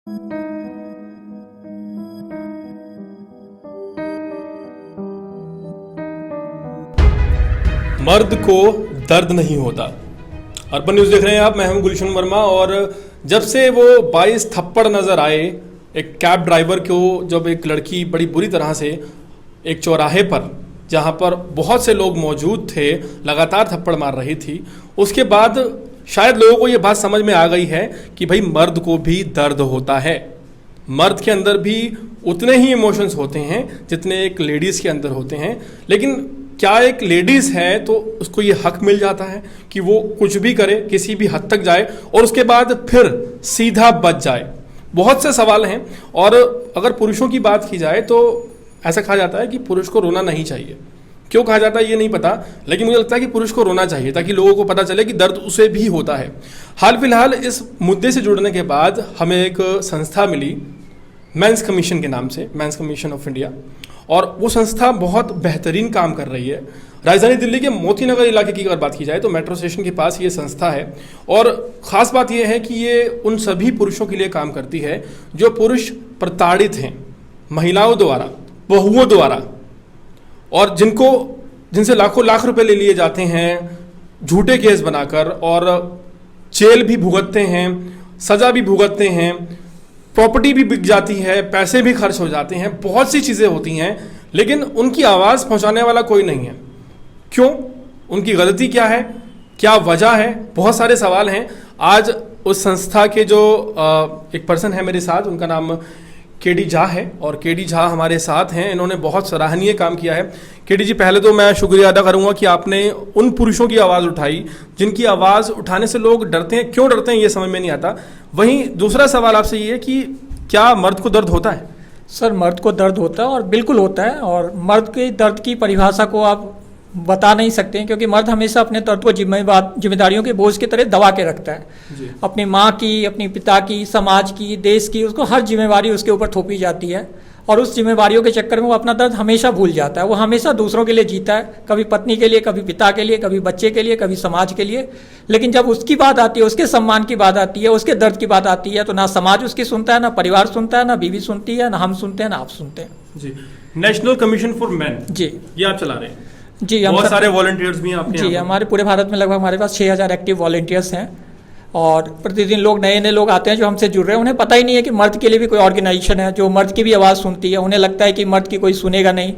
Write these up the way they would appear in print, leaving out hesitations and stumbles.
मर्द को दर्द नहीं होता। अर्बन न्यूज़ देख रहे हैं आप, मैं हूं गुलशन वर्मा। और जब से वो 22 थप्पड़ नज़र आए एक कैब ड्राइवर को, जब एक लड़की बड़ी बुरी तरह से एक चौराहे पर जहां पर बहुत से लोग मौजूद थे लगातार थप्पड़ मार रही थी, उसके बाद शायद लोगों को ये बात समझ में आ गई है कि भाई मर्द को भी दर्द होता है। मर्द के अंदर भी उतने ही इमोशंस होते हैं जितने एक लेडीज़ के अंदर होते हैं। लेकिन क्या एक लेडीज़ है तो उसको ये हक मिल जाता है कि वो कुछ भी करे, किसी भी हद तक जाए और उसके बाद फिर सीधा बच जाए? बहुत से सवाल हैं। और अगर पुरुषों की बात की जाए तो ऐसा कहा जाता है कि पुरुष को रोना नहीं चाहिए। क्यों कहा जाता है ये नहीं पता, लेकिन मुझे लगता है कि पुरुष को रोना चाहिए ताकि लोगों को पता चले कि दर्द उसे भी होता है। हाल फिलहाल इस मुद्दे से जुड़ने के बाद हमें एक संस्था मिली मेंस कमीशन के नाम से, मेंस कमीशन ऑफ इंडिया, और वो संस्था बहुत बेहतरीन काम कर रही है। राजधानी दिल्ली के मोती नगर इलाके की अगर बात की जाए तो मेट्रो स्टेशन के पास ये संस्था है। और ख़ास बात ये है कि ये उन सभी पुरुषों के लिए काम करती है जो पुरुष प्रताड़ित हैं महिलाओं द्वारा, बहुओं द्वारा, और जिनसे लाखों लाख रुपए ले लिए जाते हैं झूठे केस बनाकर, और जेल भी भुगतते हैं, सज़ा भी भुगतते हैं, प्रॉपर्टी भी बिक जाती है, पैसे भी खर्च हो जाते हैं, बहुत सी चीज़ें होती हैं, लेकिन उनकी आवाज़ पहुंचाने वाला कोई नहीं है। क्यों? उनकी गलती क्या है? क्या वजह है? बहुत सारे सवाल हैं। आज उस संस्था के जो एक पर्सन है मेरे साथ, उनका नाम केडी झा है, और केडी झा हमारे साथ हैं। इन्होंने बहुत सराहनीय काम किया है। केडी जी, पहले तो मैं शुक्रिया अदा करूंगा कि आपने उन पुरुषों की आवाज़ उठाई जिनकी आवाज़ उठाने से लोग डरते हैं। क्यों डरते हैं ये समझ में नहीं आता। वहीं दूसरा सवाल आपसे ये है कि क्या मर्द को दर्द होता है? सर, मर्द को दर्द होता है और बिल्कुल होता है। और मर्द के दर्द की परिभाषा को आप बता नहीं सकते हैं, क्योंकि मर्द हमेशा अपने दर्द को जिम्मेदारियों के बोझ की तरह दबा के रखता है। अपनी माँ की, अपनी पिता की, समाज की, देश की, उसको हर जिम्मेवारी उसके ऊपर थोपी जाती है। और उस जिम्मेवारियों के चक्कर में वो अपना दर्द हमेशा भूल जाता है। वो हमेशा दूसरों के लिए जीता है, कभी पत्नी के लिए, कभी पिता के लिए, कभी बच्चे के लिए, कभी समाज के लिए। लेकिन जब उसकी बात आती है, उसके सम्मान की बात आती है, उसके दर्द की बात आती है, तो ना समाज उसकी सुनता है, ना परिवार सुनता है, ना बीवी सुनती है, ना हम सुनते हैं, ना आप सुनते हैं। जी, नेशनल कमीशन फॉर मैन, जी, ये आप चला रहे हैं? जी, बहुत सारे वॉलंटियर्स भी हैं आपके? जी, हमारे पूरे भारत में लगभग हमारे पास 6000 एक्टिव वॉलंटियर्स हैं। और प्रतिदिन नए लोग आते हैं जो हमसे जुड़ रहे हैं। उन्हें पता ही नहीं है कि मर्द के लिए भी कोई ऑर्गेनाइजेशन है जो मर्द की भी आवाज़ सुनती है। उन्हें लगता है कि मर्द की कोई सुनेगा नहीं।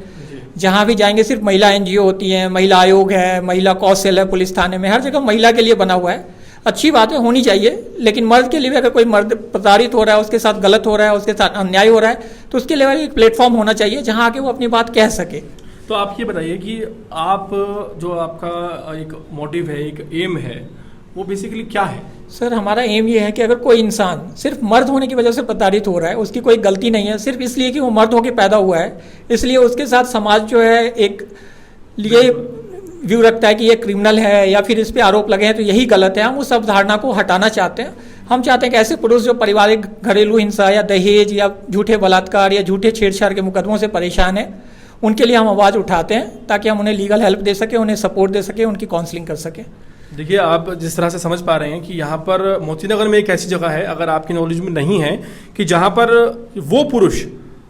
जहाँ भी जाएंगे सिर्फ महिला NGO होती हैं, महिला आयोग है, महिला कौशल है, पुलिस थाने में हर जगह महिला के लिए बना हुआ है। अच्छी बात है, होनी चाहिए। लेकिन मर्द के लिए भी अगर कोई मर्द प्रताड़ित हो रहा है, उसके साथ गलत हो रहा है, उसके साथ अन्याय हो रहा है, तो उसके लिए एक प्लेटफॉर्म होना चाहिए जहाँ आके वो अपनी बात कह सके। तो आप ये बताइए कि आप जो आपका एक मोटिव है, एक एम है, वो बेसिकली क्या है? सर, हमारा एम ये है कि अगर कोई इंसान सिर्फ मर्द होने की वजह से प्रताड़ित हो रहा है, उसकी कोई गलती नहीं है, सिर्फ इसलिए कि वो मर्द होकर पैदा हुआ है, इसलिए उसके साथ समाज जो है एक लिए व्यू रखता है कि ये क्रिमिनल है या फिर इस पे आरोप लगे हैं तो यही गलत है। हम उस अवधारणा को हटाना चाहते हैं। हम चाहते हैं कि ऐसे पुरुष जो पारिवारिक घरेलू हिंसा या दहेज या झूठे बलात्कार या झूठे छेड़छाड़ के मुकदमों से परेशान हैं, उनके लिए हम आवाज़ उठाते हैं ताकि हम उन्हें लीगल हेल्प दे सकें, उन्हें सपोर्ट दे सकें, उनकी काउंसलिंग कर सकें। देखिए, आप जिस तरह से समझ पा रहे हैं कि यहाँ पर मोती नगर में एक ऐसी जगह है, अगर आपकी नॉलेज में नहीं है, कि जहाँ पर वो पुरुष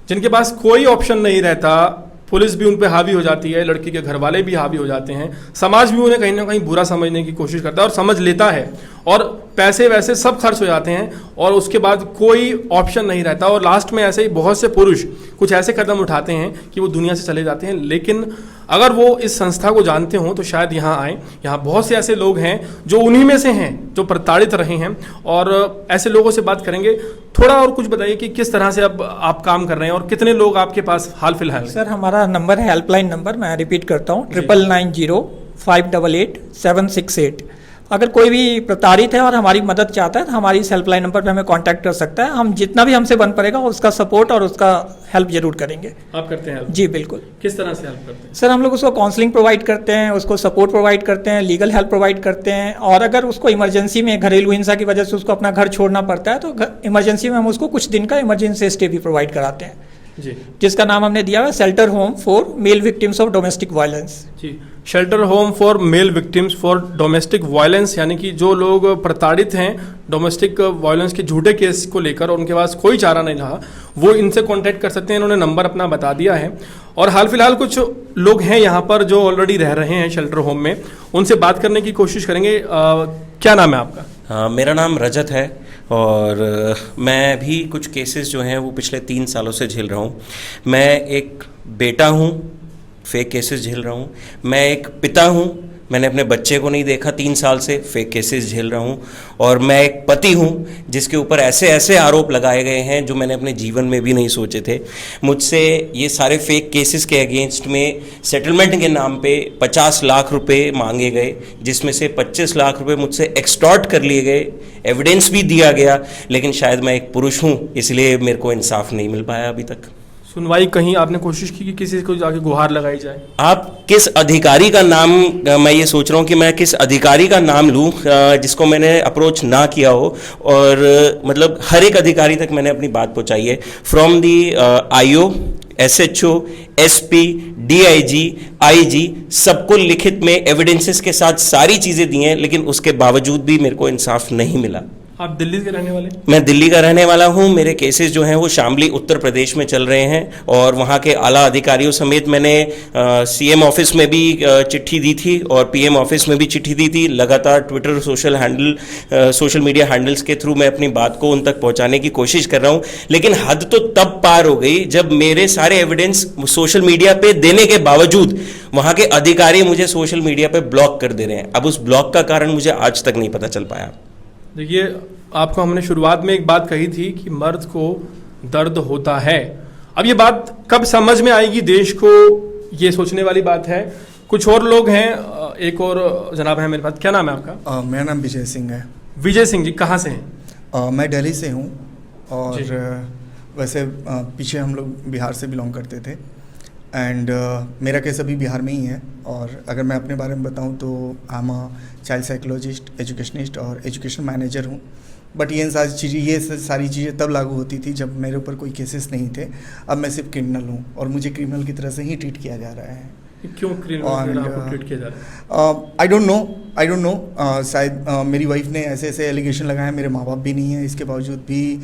जिनके पास कोई ऑप्शन नहीं रहता, पुलिस भी उन पर हावी हो जाती है, लड़की के घर वाले भी हावी हो जाते हैं, समाज भी उन्हें कहीं ना कहीं बुरा समझने की कोशिश करता है और समझ लेता है, और पैसे वैसे सब खर्च हो जाते हैं, और उसके बाद कोई ऑप्शन नहीं रहता, और लास्ट में ऐसे ही बहुत से पुरुष कुछ ऐसे कदम उठाते हैं कि वो दुनिया से चले जाते हैं। लेकिन अगर वो इस संस्था को जानते हों तो शायद यहाँ आएँ। यहाँ बहुत से ऐसे लोग हैं जो उन्हीं में से हैं जो प्रताड़ित रहे हैं, और ऐसे लोगों से बात करेंगे। थोड़ा और कुछ बताइए कि किस तरह से अब आप काम कर रहे हैं और कितने लोग आपके पास हाल फिलहाल? सर, हमारा नंबर है, हेल्पलाइन नंबर, मैं रिपीट करता हूँ, 9990-588-768। अगर कोई भी प्रताड़ित है और हमारी मदद चाहता है तो हमारी इस हेल्पलाइन नंबर पर हमें कांटेक्ट कर सकता है। हम जितना भी हमसे बन पड़ेगा उसका सपोर्ट और उसका हेल्प जरूर करेंगे। आप करते हैं हेल्प? जी बिल्कुल। किस तरह से हेल्प करते हैं? सर, हम लोग उसको काउंसलिंग प्रोवाइड करते हैं, उसको सपोर्ट प्रोवाइड करते हैं, लीगल हेल्प प्रोवाइड करते हैं, और अगर उसको इमरजेंसी में घरेलू हिंसा की वजह से उसको अपना घर छोड़ना पड़ता है तो इमरजेंसी में हम उसको कुछ दिन का इमरजेंसी स्टे भी प्रोवाइड कराते हैं। जी जिसका नाम हमने दिया है shelter home for male victims of domestic violence. जी, shelter home for male victims for domestic violence, यानी कि जो लोग प्रताड़ित हैं डोमेस्टिक वायलेंस के झूठे केस को लेकर और उनके पास कोई चारा नहीं रहा, वो इनसे कांटेक्ट कर सकते हैं। इन्होंने नंबर अपना बता दिया है। और हाल फिलहाल कुछ लोग हैं यहाँ पर जो ऑलरेडी रह रहे हैं शेल्टर होम में, उनसे बात करने की कोशिश करेंगे। क्या नाम है आपका? मेरा नाम रजत है और मैं भी कुछ केसेस जो हैं वो पिछले 3 सालों से झेल रहा हूँ। मैं एक बेटा हूँ, फेक केसेस झेल रहा हूँ। मैं एक पिता हूँ, मैंने अपने बच्चे को नहीं देखा 3 साल से, फेक केसेस झेल रहा हूँ। और मैं एक पति हूँ जिसके ऊपर ऐसे ऐसे आरोप लगाए गए हैं जो मैंने अपने जीवन में भी नहीं सोचे थे। मुझसे ये सारे फेक केसेस के अगेंस्ट में सेटलमेंट के नाम पे 50 लाख रुपए मांगे गए, जिसमें से 25 लाख रुपए मुझसे एक्सटॉर्ट कर लिए गए। एविडेंस भी दिया गया, लेकिन शायद मैं एक पुरुष हूँ इसलिए मेरे को इंसाफ नहीं मिल पाया अभी तक। सुनवाई कहीं आपने कोशिश की कि किसी को जाके गुहार लगाई जाए? आप किस अधिकारी का नाम, मैं ये सोच रहा हूँ कि मैं किस अधिकारी का नाम लूँ जिसको मैंने अप्रोच ना किया हो। और मतलब हर एक अधिकारी तक मैंने अपनी बात पहुँचाई है, from the IO, SHO, SP, DIG, IG, सबको लिखित में एविडेंसेस के साथ सारी चीज़ें दी हैं, लेकिन उसके बावजूद भी मेरे को इंसाफ नहीं मिला। आप दिल्ली के रहने वाले? मैं दिल्ली का रहने वाला हूं। मेरे केसेस जो हैं वो शामली उत्तर प्रदेश में चल रहे हैं और वहां के आला अधिकारियों समेत मैंने CM ऑफिस में भी चिट्ठी दी थी और PM ऑफिस में भी चिट्ठी दी थी। लगातार ट्विटर, सोशल मीडिया हैंडल्स के थ्रू मैं अपनी बात को उन तक पहुंचाने की कोशिश कर रहा हूं, लेकिन हद तो तब पार हो गई जब मेरे सारे एविडेंस सोशल मीडिया पे देने के बावजूद वहां के अधिकारी मुझे सोशल मीडिया पे ब्लॉक कर दे रहे हैं। अब उस ब्लॉक का कारण मुझे आज तक नहीं पता चल पाया। देखिए, आपको हमने शुरुआत में एक बात कही थी कि मर्द को दर्द होता है। अब ये बात कब समझ में आएगी देश को, ये सोचने वाली बात है। कुछ और लोग हैं, एक और जनाब है मेरे पास। क्या नाम है आपका? मेरा नाम विजय सिंह है। विजय सिंह जी, कहाँ से हैं? मैं दिल्ली से हूँ और वैसे पीछे हम लोग बिहार से बिलोंग करते थे एंड मेरा केस अभी बिहार में ही है। और अगर मैं अपने बारे में बताऊं तो I am child psychologist, educationist और एजुकेशन मैनेजर हूं। बट ये सारी चीज़ें तब लागू होती थी जब मेरे ऊपर कोई केसेस नहीं थे। अब मैं सिर्फ क्रिमिनल हूं और मुझे क्रिमिनल की तरह से ही ट्रीट किया जा रहा है। क्यों क्रिमिनल ट्रीट किया जा रहा है? आई डोंट नो, शायद मेरी वाइफ ने ऐसे ऐसे एलिगेशन लगाए हैं। मेरे माँ बाप भी नहीं है, इसके बावजूद भी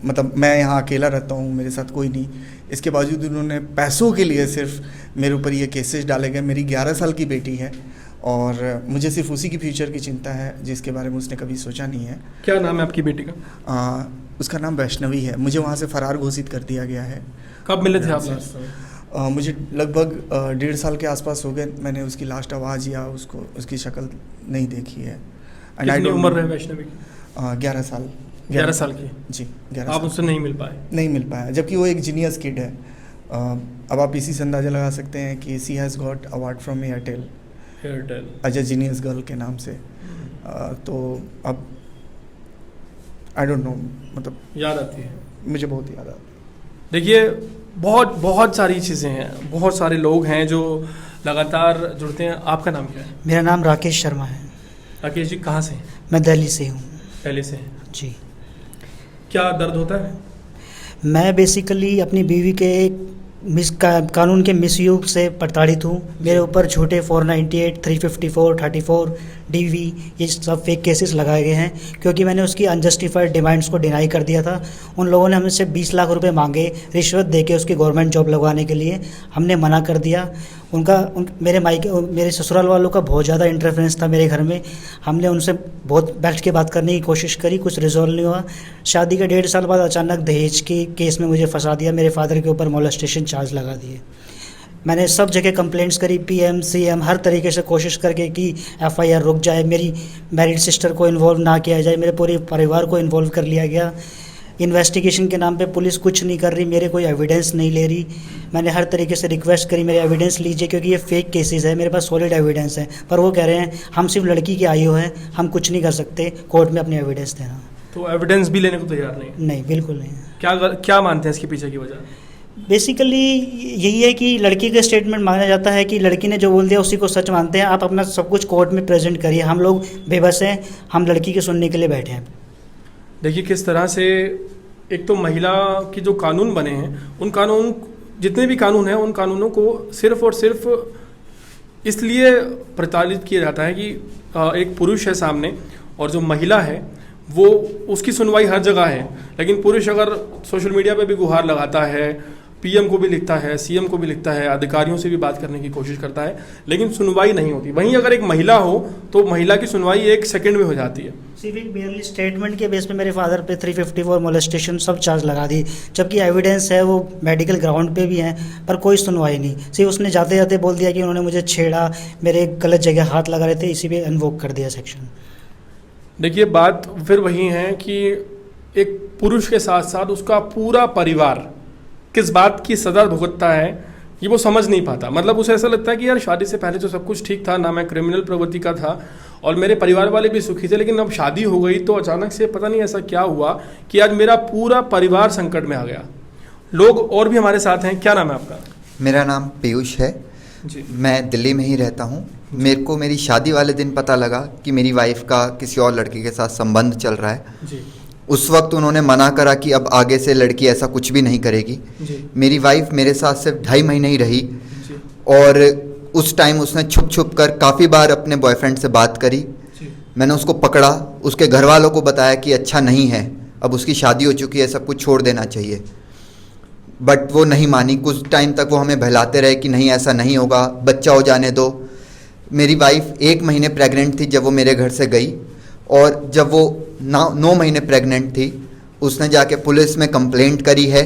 मतलब मैं यहाँ अकेला रहता हूँ, मेरे साथ कोई नहीं। इसके बावजूद उन्होंने पैसों के लिए सिर्फ मेरे ऊपर ये केसेस डाले गए। मेरी 11 साल की बेटी है और मुझे सिर्फ उसी की फ्यूचर की चिंता है जिसके बारे में उसने कभी सोचा नहीं है। क्या नाम है आपकी बेटी का? उसका नाम वैष्णवी है। मुझे वहाँ से फरार घोषित कर दिया गया है। कब मिले थे आप? मुझे लगभग 1.5 साल के आसपास हो गए। मैंने उसकी लास्ट आवाज़ या उसकी शक्ल नहीं देखी है। कितनी उम्र है वैष्णवी की? 11 साल। 11 साल की? जी, 11 आप साल। उससे नहीं मिल पाए? नहीं मिल पाया, जबकि वो एक जीनियस किड है। अब आप इसी से अंदाज़ा लगा सकते हैं कि she has got award from Airtel as a genius girl के नाम से। तो अब आई डोंट नो, मतलब याद आती है, मुझे बहुत याद आती है। देखिए, बहुत सारी चीज़ें हैं, बहुत सारे लोग हैं जो लगातार जुड़ते हैं। आपका नाम क्या है? मेरा नाम राकेश शर्मा है। राकेश जी, कहाँ से हैं? मैं दिल्ली से हूँ। पहले से हैं जी। क्या दर्द होता है? मैं बेसिकली अपनी बीवी के कानून के मिसयूज से प्रताड़ित हूँ। मेरे ऊपर झूठे 498, 354, 34 DV ये सब फेक केसेस लगाए गए हैं क्योंकि मैंने उसकी अनजस्टिफाइड डिमांड्स को डिनाई कर दिया था। उन लोगों ने हमसे 20 लाख रुपए मांगे रिश्वत देके उसकी गवर्नमेंट जॉब लगवाने के लिए। हमने मना कर दिया। मेरे ससुराल वालों का बहुत ज़्यादा इंटरफेरेंस था मेरे घर में। हमने उनसे बहुत बैठ के बात करने की कोशिश करी, कुछ रिजॉल्व नहीं हुआ। शादी के 1.5 साल बाद अचानक दहेज के केस में मुझे फंसा दिया। मेरे फादर के ऊपर मोलेस्टेशन चार्ज लगा दिए। मैंने सब जगह कंप्लेंट्स करी, PM, CM, हर तरीके से कोशिश करके कि FIR रुक जाए, मेरी मैरिड सिस्टर को इन्वॉल्व ना किया जाए, मेरे पूरे परिवार को इन्वॉल्व कर लिया गया। इन्वेस्टिगेशन के नाम पे पुलिस कुछ नहीं कर रही, मेरे कोई एविडेंस नहीं ले रही। मैंने हर तरीके से रिक्वेस्ट करी मेरे एविडेंस लीजिए क्योंकि ये फेक केसेस है, मेरे पास सॉलिड एविडेंस है। पर वो कह रहे हैं हम सिर्फ लड़की की आयु है, हम कुछ नहीं कर सकते कोर्ट में अपने एविडेंस देना। तो एविडेंस भी लेने को तैयार नहीं? नहीं, बिल्कुल नहीं। क्या मानते हैं इसके पीछे की वजह? बेसिकली यही है कि लड़की का स्टेटमेंट माना जाता है कि लड़की ने जो बोल दिया उसी को सच मानते हैं। आप अपना सब कुछ कोर्ट में प्रेजेंट करिए, हम लोग बेबस हैं, हम लड़की के सुनने के लिए बैठे हैं। देखिए, किस तरह से एक तो महिला के जो कानून बने हैं, उन कानून, जितने भी कानून हैं, उन कानूनों को सिर्फ और सिर्फ इसलिए प्रचलित किया जाता है कि एक पुरुष है सामने और जो महिला है वो उसकी सुनवाई हर जगह है। लेकिन पुरुष अगर सोशल मीडिया पे भी गुहार लगाता है, पीएम को भी लिखता है, सीएम को भी लिखता है, अधिकारियों से भी बात करने की कोशिश करता है, लेकिन सुनवाई नहीं होती। वहीं अगर एक महिला हो तो महिला की सुनवाई 1 सेकंड में हो जाती है। सिविक मेयरली स्टेटमेंट के बेस पे मेरे फादर पे 354 मोलेस्टेशन सब चार्ज लगा दी, जबकि एविडेंस है वो मेडिकल ग्राउंड पे भी हैं, पर कोई सुनवाई नहीं। सिर्फ उसने जाते जाते बोल दिया कि उन्होंने मुझे छेड़ा, मेरे गलत जगह हाथ लगा रहे थे, इसी पे अनवोक कर दिया सेक्शन। देखिए, बात फिर वही है कि एक पुरुष के साथ साथ उसका पूरा परिवार किस बात की सजा भुगतता है ये वो समझ नहीं पाता। मतलब उसे ऐसा लगता है कि यार शादी से पहले तो सब कुछ ठीक था, ना मैं क्रिमिनल प्रवृत्ति का था और मेरे परिवार वाले भी सुखी थे, लेकिन अब शादी हो गई तो अचानक से पता नहीं ऐसा क्या हुआ कि आज मेरा पूरा परिवार संकट में आ गया। लोग और भी हमारे साथ हैं। क्या नाम है आपका? मेरा नाम पीयूष है जी। मैं दिल्ली में ही रहता हूँ। मेरे को मेरी शादी वाले दिन पता लगा कि मेरी वाइफ का किसी और लड़के के साथ संबंध चल रहा है। जी। उस वक्त उन्होंने मना करा कि अब आगे से लड़की ऐसा कुछ भी नहीं करेगी। जी। मेरी वाइफ मेरे साथ सिर्फ 2.5 महीने ही रही। जी। और उस टाइम उसने छुप छुप कर काफ़ी बार अपने बॉयफ्रेंड से बात करी। जी। मैंने उसको पकड़ा, उसके घर वालों को बताया कि अच्छा नहीं है, अब उसकी शादी हो चुकी है, सब कुछ छोड़ देना चाहिए। बट वो नहीं मानी। कुछ टाइम तक वो हमें बहलाते रहे कि नहीं ऐसा नहीं होगा, बच्चा हो जाने दो। मेरी वाइफ 1 महीने प्रेग्नेंट थी जब वो मेरे घर से गई, और जब वो 9 महीने प्रेग्नेंट थी उसने जाके पुलिस में कंप्लेंट करी है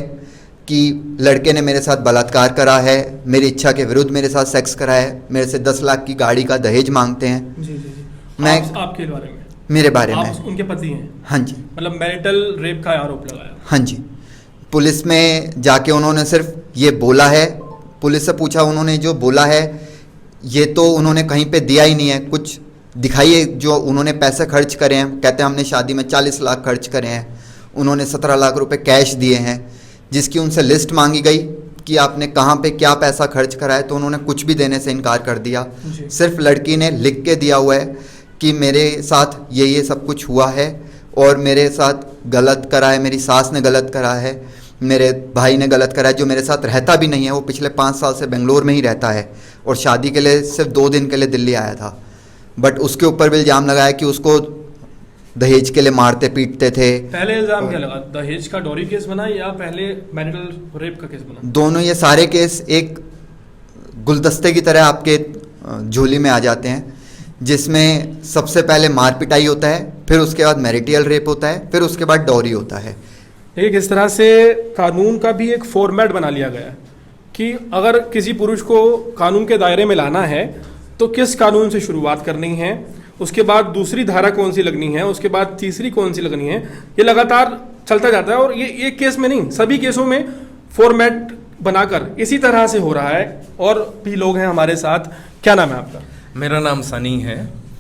कि लड़के ने मेरे साथ बलात्कार करा है, मेरी इच्छा के विरुद्ध मेरे साथ सेक्स करा है, मेरे से 10 लाख की गाड़ी का दहेज मांगते हैं। जी। जी। मैं आपके बारे में? मेरे बारे में। आप उनके पति हैं? हाँ जी। मतलब मैरिटल रेप का आरोप लगाया? हाँ जी। पुलिस में जाके उन्होंने सिर्फ ये बोला है, पुलिस से पूछा, उन्होंने जो बोला है ये तो उन्होंने कहीं पे दिया ही नहीं है। कुछ दिखाइए जो उन्होंने पैसे खर्च करे हैं। कहते हैं हमने शादी में 40 लाख खर्च करे हैं, उन्होंने 17 लाख रुपए कैश दिए हैं, जिसकी उनसे लिस्ट मांगी गई कि आपने कहाँ पे क्या पैसा खर्च करा है, तो उन्होंने कुछ भी देने से इनकार कर दिया। सिर्फ लड़की ने लिख के दिया हुआ है कि मेरे साथ ये सब कुछ हुआ है और मेरे साथ गलत करा है, मेरी सास ने गलत करा है, मेरे भाई ने गलत करा है, जो मेरे साथ रहता भी नहीं है। वो पिछले 5 साल से बेंगलोर में ही रहता है और शादी के लिए सिर्फ 2 दिन के लिए दिल्ली आया था। बट उसके ऊपर भी इल्ज़ाम लगाया कि उसको दहेज के लिए मारते पीटते थे। पहले इल्ज़ाम क्या लगा? दहेज का डॉरी केस बना या पहले मैरिटल रेप का केस बना? दोनों, ये सारे केस एक गुलदस्ते की तरह आपके झोली में आ जाते हैं, जिसमें सबसे पहले मार पिटाई होता है, फिर उसके बाद मैरिटल रेप होता है, फिर उसके बाद डॉरी होता है। देखिए किस तरह से कानून का भी एक फॉर्मेट बना लिया गया है कि अगर किसी पुरुष को कानून के दायरे में लाना है तो किस कानून से शुरुआत करनी है, उसके बाद दूसरी धारा कौन सी लगनी है, उसके बाद तीसरी कौन सी लगनी है, ये लगातार चलता जाता है। और ये एक केस में नहीं, सभी केसों में फॉर्मेट बनाकर इसी तरह से हो रहा है। और भी लोग हैं हमारे साथ। क्या नाम है आपका? मेरा नाम सनी है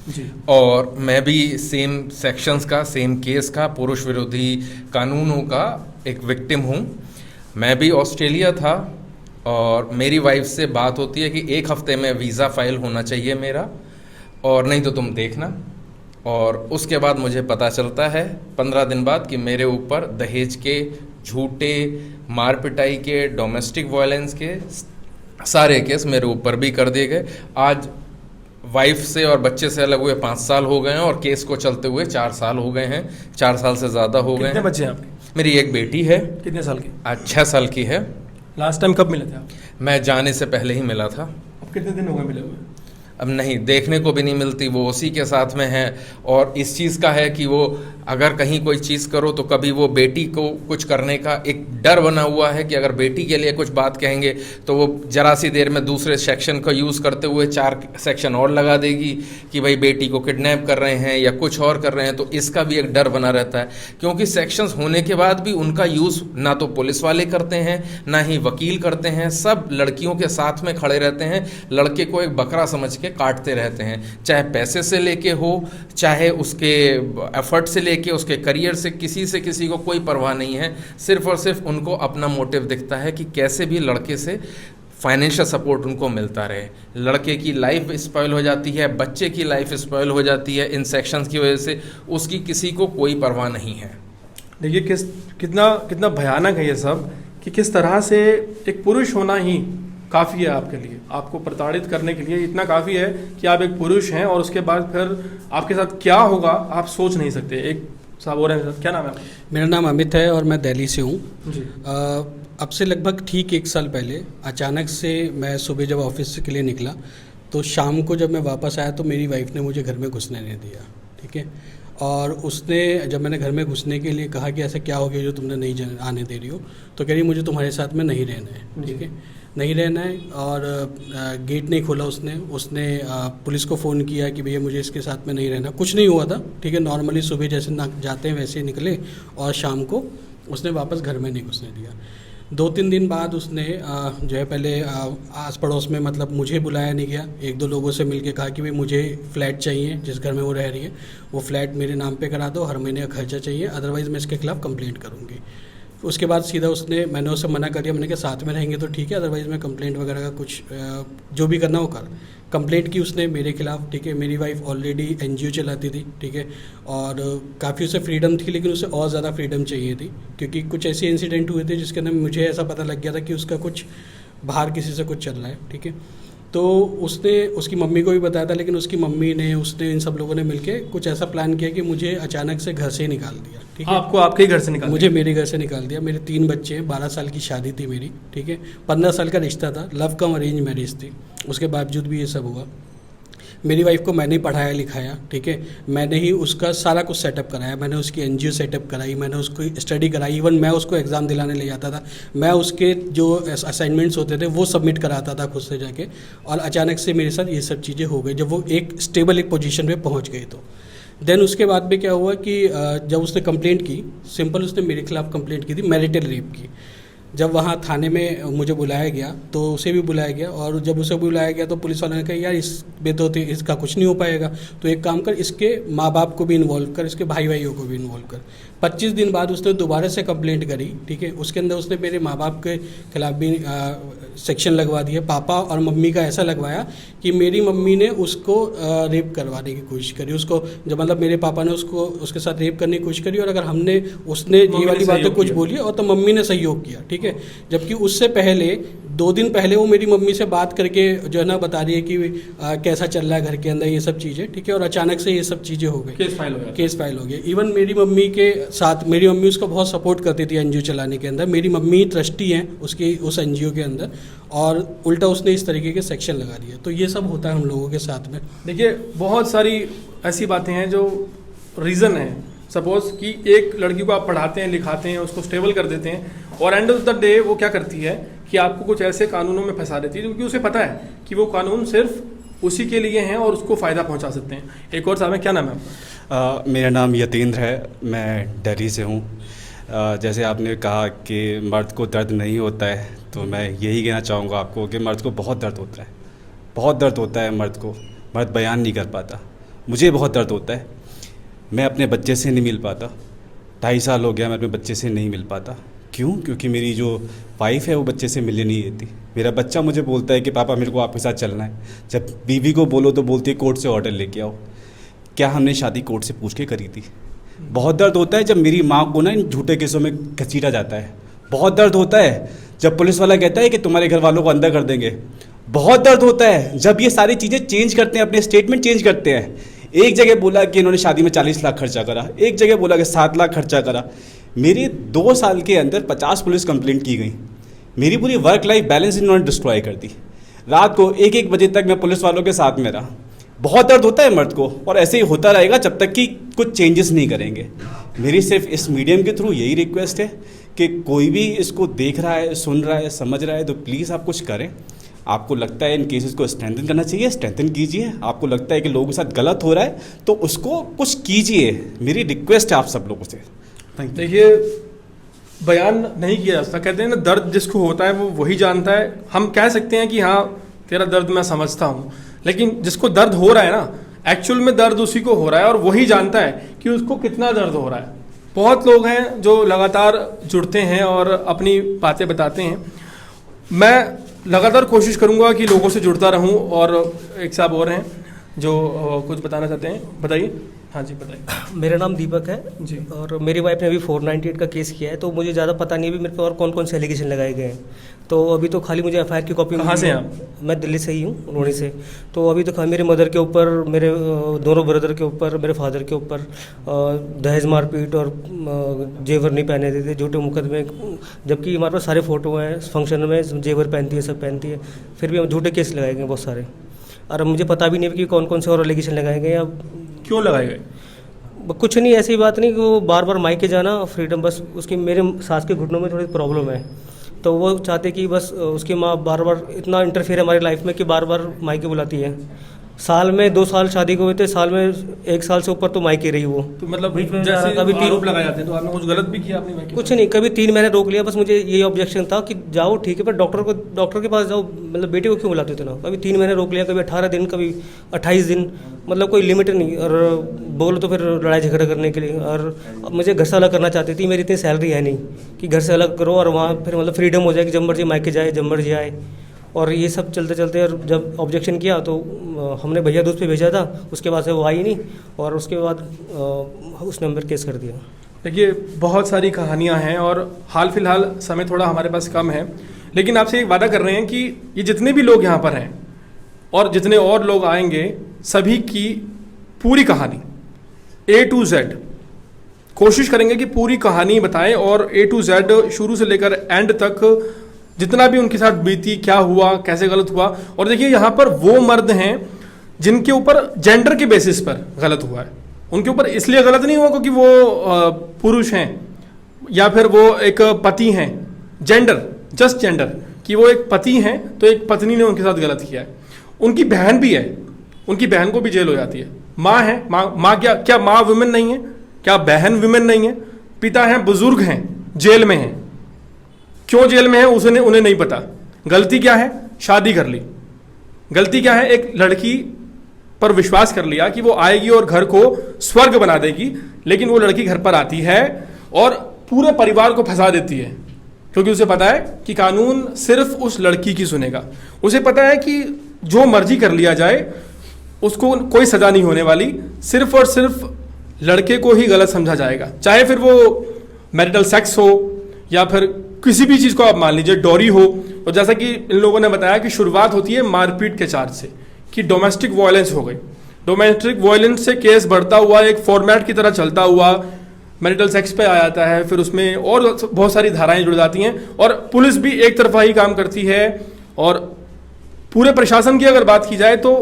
जी। और मैं भी सेम सेक्शंस का, सेम केस का, पुरुष विरोधी कानूनों का एक विक्टिम हूँ। मैं भी ऑस्ट्रेलिया था और मेरी वाइफ से बात होती है कि 1 हफ्ते में वीज़ा फाइल होना चाहिए मेरा, और नहीं तो तुम देखना। और उसके बाद मुझे पता चलता है 15 दिन बाद कि मेरे ऊपर दहेज के, झूठे, मार पिटाई के, डोमेस्टिक वायलेंस के सारे केस मेरे ऊपर भी कर दिए गए। आज वाइफ से और बच्चे से अलग हुए 5 साल हो गए हैं और केस को चलते हुए 4 साल हो गए हैं, 4 साल से ज़्यादा हो गए हैं। कितने बच्चे हैं आपके? मेरी एक बेटी है। कितने साल की? आज 6 साल की है। लास्ट टाइम कब मिले थे आप? मैं जाने से पहले ही मिला था। अब कितने दिन हो गए मिले हुए? अब नहीं, देखने को भी नहीं मिलती, वो उसी के साथ में है। और इस चीज़ का है कि वो अगर कहीं कोई चीज़ करो तो कभी वो बेटी को कुछ करने का एक डर बना हुआ है कि अगर बेटी के लिए कुछ बात कहेंगे तो वो जरा सी देर में दूसरे सेक्शन का यूज़ करते हुए 4 सेक्शन और लगा देगी कि भाई बेटी को किडनैप कर रहे हैं या कुछ और कर रहे हैं। तो इसका भी एक डर बना रहता है, क्योंकि सेक्शंस होने के बाद भी उनका यूज़ ना तो पुलिस वाले करते हैं ना ही वकील करते हैं। सब लड़कियों के साथ में खड़े रहते हैं, लड़के को एक बकरा समझ के काटते रहते हैं, चाहे पैसे से लेके हो, चाहे उसके एफर्ट से लेके उसके करियर से, किसी को कोई परवाह नहीं है। सिर्फ और सिर्फ उनको अपना मोटिव दिखता है कि कैसे भी लड़के से फाइनेंशियल सपोर्ट उनको मिलता रहे। लड़के की लाइफ स्पॉइल हो जाती है, बच्चे की लाइफ स्पॉइल हो जाती है इन सेक्शंस की वजह से, उसकी किसी को कोई परवाह नहीं है। देखिए कितना भयानक है ये सब, कि किस तरह से एक पुरुष होना ही काफ़ी है आपके लिए, आपको प्रताड़ित करने के लिए इतना काफ़ी है कि आप एक पुरुष हैं, और उसके बाद फिर आपके साथ क्या होगा आप सोच नहीं सकते। एक साहब हो रहे हैं, क्या नाम है आपका? मेरा नाम अमित है और मैं दिल्ली से हूँ। जी। अब से लगभग ठीक 1 साल पहले अचानक से मैं सुबह जब ऑफिस के लिए निकला तो शाम को जब मैं वापस आया तो मेरी वाइफ ने मुझे घर में घुसने नहीं दिया, ठीक है। और उसने जब मैंने घर में घुसने के लिए कहा कि ऐसा क्या हो गया जो तुमने नहीं आने दे रही हो, तो कह रही मुझे तुम्हारे साथ में नहीं रहना है, ठीक है, नहीं रहना है। और गेट नहीं खोला उसने पुलिस को फ़ोन किया कि भैया मुझे इसके साथ में नहीं रहना। कुछ नहीं हुआ था, ठीक है, नॉर्मली सुबह जैसे जाते हैं वैसे ही निकले, और शाम को उसने वापस घर में नहीं घुसने दिया। 2-3 दिन बाद उसने जो है पहले आस पड़ोस में, मतलब मुझे बुलाया नहीं गया, 1-2 लोगों से मिलके कहा कि भाई मुझे फ़्लैट चाहिए, जिस घर में वो रह रही है वो फ्लैट मेरे नाम पे करा दो, हर महीने का खर्चा चाहिए, अदरवाइज़ मैं इसके खिलाफ़ कंप्लेंट करूँगी। उसके बाद सीधा मैंने उससे मना कर दिया, मैंने कहा साथ में रहेंगे तो ठीक है, अदरवाइज़ मैं कंप्लेंट वगैरह का कुछ जो भी करना हो कर। कंप्लेंट की उसने मेरे खिलाफ़, ठीक है। मेरी वाइफ ऑलरेडी NGO चलाती थी, ठीक है, और काफ़ी उसे फ्रीडम थी, लेकिन उसे और ज़्यादा फ्रीडम चाहिए थी, क्योंकि कुछ ऐसे इंसिडेंट हुए थे जिसके अंदर मुझे ऐसा पता लग गया था कि उसका कुछ बाहर किसी से कुछ चल रहा है, ठीक है। तो उसने उसकी मम्मी को भी बताया था, लेकिन उसकी मम्मी ने, उसने, इन सब लोगों ने मिलके कुछ ऐसा प्लान किया कि मुझे अचानक से घर से ही निकाल दिया, ठीक है। आपको आपके ही घर से निकाल मुझे मेरे घर से निकाल दिया। मेरे 3 बच्चे हैं, 12 साल की शादी थी मेरी, ठीक है, 15 साल का रिश्ता था, लव कम अरेंज मैरिज थी, उसके बावजूद भी ये सब हुआ। मेरी वाइफ को मैंने ही पढ़ाया लिखाया, ठीक है, मैंने ही उसका सारा कुछ सेटअप कराया, मैंने उसकी NGO सेटअप कराई, मैंने उसको स्टडी कराई, इवन मैं उसको एग्ज़ाम दिलाने ले जाता था, मैं उसके जो असाइनमेंट्स होते थे वो सबमिट कराता था खुद से जाके। और अचानक से मेरे साथ ये सब चीज़ें हो गई जब वो एक स्टेबल एक पोजीशन पे पहुंच गई। तो देन उसके बाद में क्या हुआ कि जब उसने कंप्लेंट की, सिंपल उसने मेरे खिलाफ़ कंप्लेंट की थी मैरिटल रेप की। जब वहाँ थाने में मुझे बुलाया गया तो उसे भी बुलाया गया, और जब उसे बुलाया गया तो पुलिस वालों ने कहा यार इसमें तो इसका कुछ नहीं हो पाएगा, तो एक काम कर, इसके माँ बाप को भी इन्वॉल्व कर, इसके भाई भाइयों को भी इन्वॉल्व कर। 25 दिन बाद उसने दोबारा से कंप्लेंट करी, ठीक है, उसके अंदर उसने मेरे माँ बाप के खिलाफ भी सेक्शन लगवा दिया, पापा और मम्मी का ऐसा लगवाया कि मेरी मम्मी ने उसको रेप करवाने की कोशिश करी, उसको जब मतलब मेरे पापा ने उसको उसके साथ रेप करने की कोशिश करी, और अगर उसने ये वाली बातें कुछ बोली और तो मम्मी ने सहयोग किया, ठीक है। जबकि उससे पहले 2 दिन पहले वो मेरी मम्मी से बात करके जो है ना बता रही है कि कैसा चल रहा है घर के अंदर, ये सब चीज़ें, ठीक है, और अचानक से ये सब चीज़ें हो गई, केस फाइल हो गया। इवन मेरी मम्मी के साथ, मेरी मम्मी उसको बहुत सपोर्ट करती थी NGO चलाने के अंदर, मेरी मम्मी ट्रस्टी हैं उसकी उस NGO के अंदर, और उल्टा उसने इस तरीके के सेक्शन लगा दिए। तो ये सब होता है हम लोगों के साथ में। देखिए बहुत सारी ऐसी बातें हैं जो रीज़न है। सपोज कि एक लड़की को आप पढ़ाते हैं, लिखाते हैं, उसको स्टेबल कर देते हैं, और एंड ऑफ द डे वो क्या करती है कि आपको कुछ ऐसे कानूनों में फंसा देती है क्योंकि उसे पता है कि वो कानून सिर्फ उसी के लिए हैं और उसको फ़ायदा पहुंचा सकते हैं। एक और साहब है, क्या नाम है आपका? मेरा नाम यतेंद्र है, मैं दिल्ली से हूँ। जैसे आपने कहा कि मर्द को दर्द नहीं होता है, तो मैं यही कहना चाहूँगा आपको कि मर्द को बहुत दर्द होता है, बहुत दर्द होता है मर्द को, मर्द बयान नहीं कर पाता। मुझे बहुत दर्द होता है, मैं अपने बच्चे से नहीं मिल पाता, 2.5 साल हो गया मैं अपने बच्चे से नहीं मिल पाता। क्यों? क्योंकि मेरी जो वाइफ है वो बच्चे से मिलने नहीं देती। मेरा बच्चा मुझे बोलता है कि पापा मेरे को आपके साथ चलना है, जब बीवी को बोलो तो बोलती है कोर्ट से ऑर्डर लेके आओ। क्या हमने शादी कोर्ट से पूछ के करी थी? बहुत दर्द होता है जब मेरी माँ को ना इन झूठे केसों में घसीटा जाता है। बहुत दर्द होता है जब पुलिस वाला कहता है कि तुम्हारे घर वालों को अंदर कर देंगे। बहुत दर्द होता है जब ये सारी चीज़ें चेंज करते हैं, अपने स्टेटमेंट चेंज करते हैं। एक जगह बोला कि इन्होंने शादी में 40 लाख खर्चा करा, एक जगह बोला कि 7 लाख खर्चा करा। मेरी 2 साल के अंदर 50 पुलिस कंप्लेंट की गई। मेरी पूरी वर्क लाइफ बैलेंस इन्होंने डिस्ट्रॉय कर दी। रात को 1-1 बजे तक मैं पुलिस वालों के साथ में रहा। बहुत दर्द होता है मर्द को, और ऐसे ही होता रहेगा जब तक कि कुछ चेंजेस नहीं करेंगे। मेरी सिर्फ इस मीडियम के थ्रू यही रिक्वेस्ट है कि कोई भी इसको देख रहा है, सुन रहा है, समझ रहा है, तो प्लीज़ आप कुछ करें। आपको लगता है इन केसेस को स्ट्रेंथन करना चाहिए, स्ट्रेंथन कीजिए। आपको लगता है कि लोगों के साथ गलत हो रहा है तो उसको कुछ कीजिए। मेरी रिक्वेस्ट है आप सब लोगों से। देखिए बयान नहीं किया जा सकता, कहते हैं ना दर्द जिसको होता है वो वही जानता है। हम कह सकते हैं कि हाँ तेरा दर्द मैं समझता हूँ, लेकिन जिसको दर्द हो रहा है ना, एक्चुअल में दर्द उसी को हो रहा है और वही जानता है कि उसको कितना दर्द हो रहा है। बहुत लोग हैं जो लगातार जुड़ते हैं और अपनी बातें बताते हैं। मैं लगातार कोशिश करूंगा कि लोगों से जुड़ता रहूं। और एक साहब और हैं जो कुछ बताना चाहते हैं, बताइए। हाँ जी बताइए। मेरा नाम दीपक है जी। और मेरी वाइफ ने अभी 498 का केस किया है, तो मुझे ज़्यादा पता नहीं है अभी मेरे पे और कौन कौन से एलिगेशन लगाए गए हैं। तो अभी तो खाली मुझे एफआईआर की कॉपी कहाँ से हैं आप? मैं दिल्ली से ही हूँ, उन्होंने से। तो अभी तो खाली मेरे मदर के ऊपर, मेरे दोनों ब्रदर के ऊपर, मेरे फादर के ऊपर दहेज मारपीट और जेवर नहीं पहने देते, झूठे मुकदमे, जबकि हमारे पास सारे फ़ोटो हैं, फंक्शन में जेवर पहनती है, सब पहनती है, फिर भी हम झूठे केस लगाए गए बहुत सारे। और अब मुझे पता भी नहीं है कि कौन कौन से और एलिगेशन लगाए गए हैं। अब क्यों लगाए गए? कुछ नहीं, ऐसी बात नहीं कि वो बार बार मायके जाना फ्रीडम, बस उसकी मेरे सास के घुटनों में थोड़ी प्रॉब्लम है, तो वो चाहते कि बस उसकी माँ बार बार इतना इंटरफेयर है हमारी लाइफ में कि बार बार मायके बुलाती है। साल में 2 साल शादी को हुए थे, साल में 1 साल से ऊपर तो मायके रही वो। तो मतलब बीच में जैसे कभी आरोप लगाए जाते हैं तो आपने कुछ गलत भी किया अपनी वाइफ के कुछ नहीं, कभी 3 महीने रोक लिया, बस मुझे यही ऑब्जेक्शन था कि जाओ ठीक है, पर डॉक्टर के पास जाओ, मतलब बेटी को क्यों बुलाते हो इतना। कभी 3 महीने रोक लिया, कभी 18 दिन, कभी 28 दिन, मतलब कोई लिमिट नहीं। और बोलो तो फिर लड़ाई झगड़ा करने के लिए। और मुझे घर से अलग करना चाहती थी, मेरी इतनी सैलरी है नहीं कि घर से अलग करो और वहाँ फिर मतलब फ्रीडम हो जाए कि जब मर्जी मायके जाए, जब मर्जी आए। और ये सब चलते चलते और जब ऑब्जेक्शन किया तो हमने भैया दूध पे भेजा था, उसके बाद से वो आई नहीं, और उसके बाद उसने हम पर केस कर दिया। देखिए बहुत सारी कहानियां हैं और हाल फिलहाल समय थोड़ा हमारे पास कम है, लेकिन आपसे एक वादा कर रहे हैं कि ये जितने भी लोग यहाँ पर हैं और जितने और लोग आएंगे, सभी की पूरी कहानी A to Z कोशिश करेंगे कि पूरी कहानी बताएं, और A to Z शुरू से लेकर एंड तक जितना भी उनके साथ बीती, क्या हुआ, कैसे गलत हुआ। और देखिए यहाँ पर वो मर्द हैं जिनके ऊपर जेंडर के बेसिस पर गलत हुआ है। उनके ऊपर इसलिए गलत नहीं हुआ क्योंकि वो पुरुष हैं या फिर वो एक पति हैं, जेंडर, जस्ट जेंडर, कि वो एक पति हैं तो एक पत्नी ने उनके साथ गलत किया है। उनकी बहन भी है, उनकी बहन को भी जेल हो जाती है। माँ है, माँ क्या माँ वुमेन नहीं है? क्या बहन वुमेन नहीं है? पिता हैं, बुजुर्ग हैं, जेल में हैं। क्यों जेल में है उन्हें नहीं पता। गलती क्या है? शादी कर ली। गलती क्या है? एक लड़की पर विश्वास कर लिया कि वो आएगी और घर को स्वर्ग बना देगी, लेकिन वो लड़की घर पर आती है और पूरे परिवार को फंसा देती है, क्योंकि उसे पता है कि कानून सिर्फ उस लड़की की सुनेगा। उसे पता है कि जो मर्जी कर लिया जाए, उसको कोई सजा नहीं होने वाली, सिर्फ और सिर्फ लड़के को ही गलत समझा जाएगा, चाहे फिर वो मैरिटल सेक्स हो या फिर किसी भी चीज़ को आप मान लीजिए, डॉरी हो। और जैसा कि इन लोगों ने बताया कि शुरुआत होती है मारपीट के चार्ज से, कि डोमेस्टिक वायलेंस हो गई। डोमेस्टिक वायलेंस से केस बढ़ता हुआ एक फॉर्मेट की तरह चलता हुआ मैरिटल सेक्स पे आ जाता है, फिर उसमें और बहुत सारी धाराएं जुड़ जाती हैं और पुलिस भी एक तरफा ही काम करती है। और पूरे प्रशासन की अगर बात की जाए तो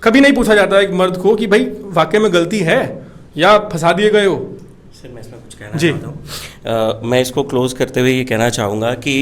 कभी नहीं पूछा जाता एक मर्द को कि भाई वाकई में गलती है या फंसा दिए गए हो। सर मैं इसमें कुछ कहना चाहता हूँ। मैं इसको क्लोज करते हुए ये कहना चाहूँगा कि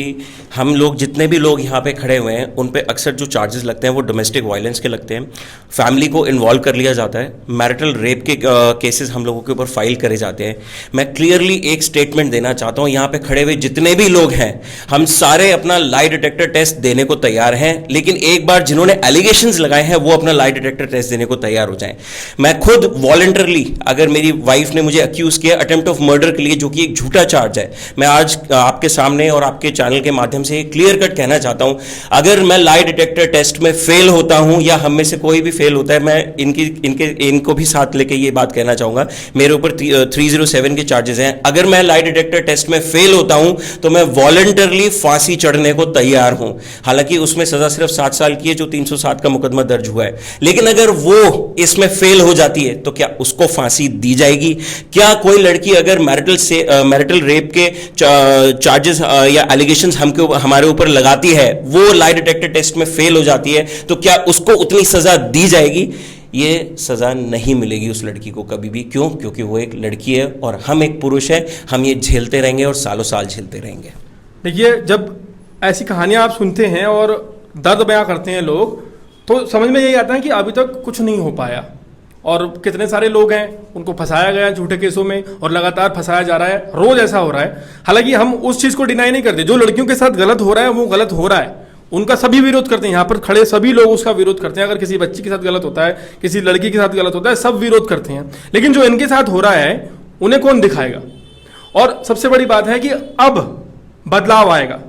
हम लोग जितने भी लोग यहाँ पे खड़े हुए हैं उन पे अक्सर जो चार्जेस लगते हैं वो डोमेस्टिक वायलेंस के लगते हैं। फैमिली को इन्वॉल्व कर लिया जाता है, मैरिटल रेप के केसेस हम लोगों के ऊपर फाइल करे जाते हैं। मैं क्लियरली एक स्टेटमेंट देना चाहता हूँ, यहाँ पे खड़े हुए जितने भी लोग हैं हम सारे अपना लाई डिटेक्टर टेस्ट देने को तैयार हैं, लेकिन एक बार जिन्होंने एलिगेशंस लगाए हैं वो अपना लाई डिटेक्टर टेस्ट देने को तैयार हो जाएं। मैं खुद वॉलंटरली, अगर मेरी वाइफ ने मुझे अक्यूज किया अटेम्प्ट ऑफ मर्डर के लिए, जो कि एक झूठा चार्ज है, मैं आज आपके सामने और आपके चैनल के माध्यम से क्लियर कट कहना चाहता हूं, अगर मैं लाई डिटेक्टर टेस्ट में फेल होता हूं या हम में से कोई भी फेल होता है, मैं इनको भी साथ लेके ये बात कहना चाहूंगा, मेरे ऊपर 307 के चार्जेस हैं। अगर मैं लाई डिटेक्टर टेस्ट में फेल होता हूं तो मैं वॉलंटरली फांसी चढ़ने को तैयार हूं। हालांकि उसमें सजा सिर्फ 7 साल की है, जो 307 का मुकदमा दर्ज हुआ है, लेकिन अगर वो इसमें फेल हो जाती है तो क्या उसको फांसी दी जाएगी? क्या कोई लड़की अगर मैरिटल रेप के चार्जेस या एलिगेशंस हमारे ऊपर लगाती है, वो लाई डिटेक्टर टेस्ट में फेल हो जाती है, तो क्या उसको उतनी सजा दी जाएगी? ये सजा नहीं मिलेगी उस लड़की को कभी भी। क्यों? क्योंकि वो एक लड़की है और हम एक पुरुष हैं। हम ये झेलते रहेंगे और सालों साल झेलते रहेंगे। देखिए, जब ऐसी कहानियां आप सुनते हैं और दर्द बयां करते हैं लोग, तो समझ में यही आता है कि अभी तक कुछ नहीं हो पाया और कितने सारे लोग हैं उनको फंसाया गया झूठे केसों में और लगातार फंसाया जा रहा है। रोज ऐसा हो रहा है। हालांकि हम उस चीज़ को डिनाई नहीं करते, जो लड़कियों के साथ गलत हो रहा है वो गलत हो रहा है, उनका सभी विरोध करते हैं। यहाँ पर खड़े सभी लोग उसका विरोध करते हैं। अगर किसी बच्ची के साथ गलत होता है, किसी लड़की के साथ गलत होता है, सब विरोध करते हैं। लेकिन जो इनके साथ हो रहा है उन्हें कौन दिखाएगा? और सबसे बड़ी बात है कि अब बदलाव आएगा।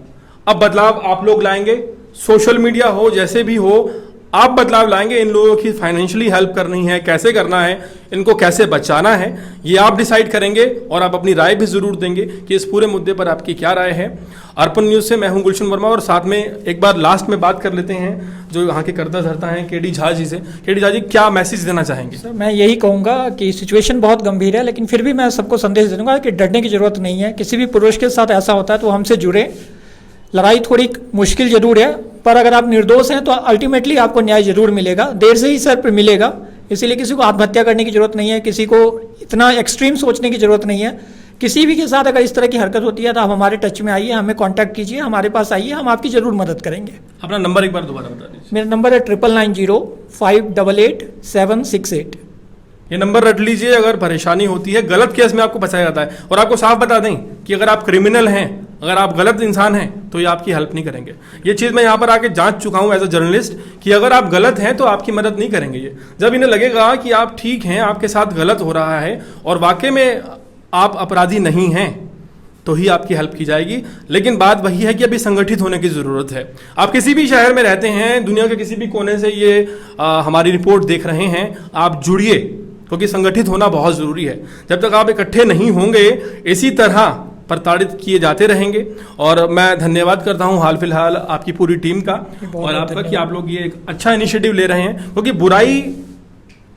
अब बदलाव आप लोग लाएंगे, सोशल मीडिया हो, जैसे भी हो, आप बदलाव लाएंगे, इन लोगों की फाइनेंशियली हेल्प करनी है, कैसे करना है, इनको कैसे बचाना है, ये आप डिसाइड करेंगे और आप अपनी राय भी जरूर देंगे कि इस पूरे मुद्दे पर आपकी क्या राय है। अर्पण न्यूज़ से मैं हूं गुलशन वर्मा और साथ में एक बार लास्ट में बात कर लेते हैं जो यहाँ के कर्ता धर्ता हैं केडी झा जी से। केडी झा जी, क्या मैसेज देना चाहेंगे? सर, मैं यही कहूँगा कि सिचुएशन बहुत गंभीर है, लेकिन फिर भी मैं सबको संदेश दूंगा कि डरने की जरूरत नहीं है। किसी भी पुरुष के साथ ऐसा होता है तो हमसे जुड़े। लड़ाई थोड़ी मुश्किल जरूर है, पर अगर आप निर्दोष हैं तो अल्टीमेटली आपको न्याय जरूर मिलेगा, देर से ही सर पर मिलेगा। इसीलिए किसी को आत्महत्या करने की जरूरत नहीं है, किसी को इतना एक्सट्रीम सोचने की जरूरत नहीं है। किसी भी के साथ अगर इस तरह की हरकत होती है तो आप हमारे टच में आइए, हमें कांटेक्ट कीजिए, हमारे पास आइए, हम आपकी जरूर मदद करेंगे। अपना नंबर एक बार दोबारा बता दीजिए। मेरा नंबर है 9990588768। ये नंबर रट लीजिए, अगर परेशानी होती है, गलत केस में आपको बचाया जाता है। और आपको साफ बता दें कि अगर आप क्रिमिनल हैं, अगर आप गलत इंसान हैं, तो ये आपकी हेल्प नहीं करेंगे। ये चीज़ मैं यहाँ पर आके जांच चुका हूँ एज अ जर्नलिस्ट कि अगर आप गलत हैं तो आपकी मदद नहीं करेंगे ये। जब इन्हें लगेगा कि आप ठीक हैं, आपके साथ गलत हो रहा है और वाकई में आप अपराधी नहीं हैं, तो ही आपकी हेल्प की जाएगी। लेकिन बात वही है कि अभी संगठित होने की ज़रूरत है। आप किसी भी शहर में रहते हैं, दुनिया के किसी भी कोने से ये हमारी रिपोर्ट देख रहे हैं, आप जुड़िए, क्योंकि संगठित होना बहुत ज़रूरी है। जब तक आप इकट्ठे नहीं होंगे, इसी तरह प्रताड़ित किए जाते रहेंगे। और मैं धन्यवाद करता हूं हाल फिलहाल आपकी पूरी टीम का और आपका कि आप लोग ये एक अच्छा इनिशिएटिव ले रहे हैं, क्योंकि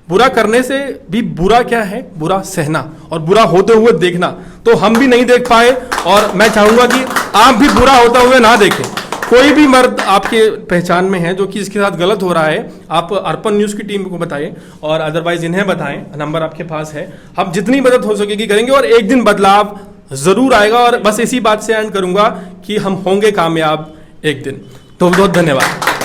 बुरा करने से भी बुरा क्या है, बुरा सहना और बुरा होते हुए देखना तो हम भी नहीं देख पाए। और मैं चाहूंगा कि आप भी बुरा होता हुए ना देखें। कोई भी मर्द आपके पहचान में है जो कि इसके साथ गलत हो रहा है, आप अर्पण न्यूज़ की टीम को बताएं और अदरवाइज इन्हें बताएं, नंबर आपके पास है। हम जितनी मदद हो सकेगी करेंगे और एक दिन बदलाव जरूर आएगा। और बस इसी बात से एंड करूंगा कि हम होंगे कामयाब एक दिन। तो बहुत धन्यवाद।